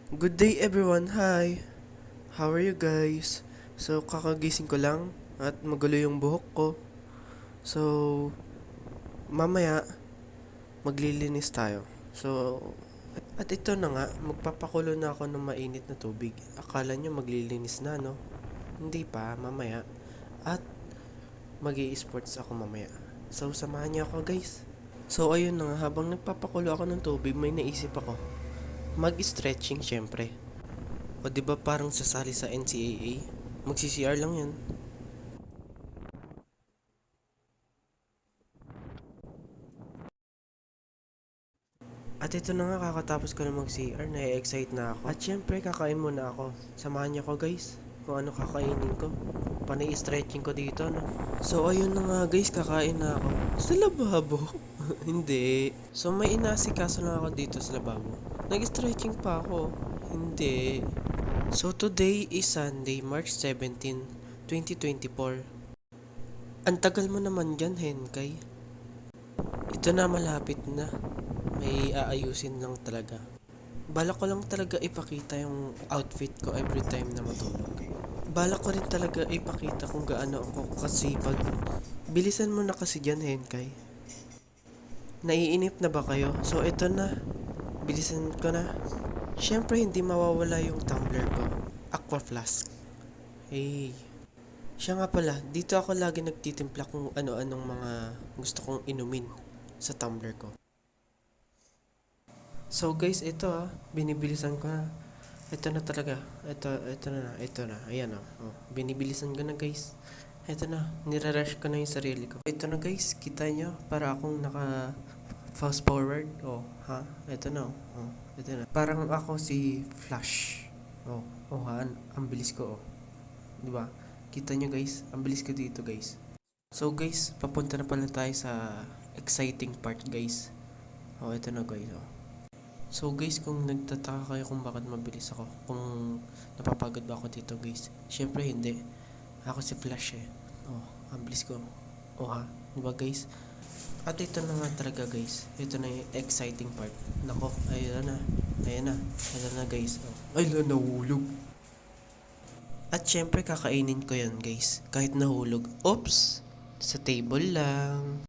Good day everyone, hi! How are you guys? So, kakagising ko lang at magulo yung buhok ko. So, mamaya, maglilinis tayo. So, at ito na nga, magpapakulo na ako ng mainit na tubig. Akala nyo maglilinis na, no? Hindi pa, mamaya. At mag-i-sports ako mamaya. So, samahan niyo ako guys. So, ayun na nga, habang nagpapakulo ako ng tubig, may naisip ako. Mag-stretching syempre. O di ba parang sasali sa NCAA? Magsi-CR lang 'yan. At ito na nga kakatapos ko na mag-CR, na-excite na ako. At syempre kakain muna ako. Samahan niyo ako guys kung ano kakainin ko. Panay stretching ko dito no. So ayun na nga guys, kakain na ako. Sa lababo? Hindi. So may inasikaso lang ako dito sa lababo. Nag-stretching pa ako. Hindi. So today is Sunday, March 17, 2024. Ang tagal mo naman dyan, Henkay. Ito na, malapit na. May aayusin lang talaga. Balak ko lang talaga ipakita yung outfit ko every time na matulog. Balak ko rin talaga ipakita kung gaano ako kasipag. Bilisan mo na kasi dyan, Henkay. Naiinip na ba kayo? So ito na. Bilisan ko na. Siyempre hindi mawawala yung tumbler ko. Aqua Flask. Hey. Siya nga pala, dito ako lagi nagtitimpla kung ano-anong mga gusto kong inumin sa tumbler ko. So guys, ito binibilisan ko na. Ito na talaga. Ito na. Ayan binibilisan ko na guys. Ito na, nirarush ko na yung sarili ko. Ito na guys, kita nyo, para akong naka fast forward. Ito na ito na. Parang ako si Flash. Ang bilis ko Di ba? Kita nyo guys, ang bilis ko dito guys. So guys, papunta na pala tayo sa exciting part guys. Ito na guys. So guys, kung nagtataka kayo kung bakit mabilis ako, kung napapagod ba ako dito guys, syempre hindi. Ako si Flash eh. Ang bilis ko. Diba guys? At ito na nga talaga guys. Ito na yung exciting part. Nako, ayun na. Ayan na. Ayan na guys. Ay, nahulog. At syempre kakainin ko yan guys. Kahit nahulog. Oops! Sa table lang.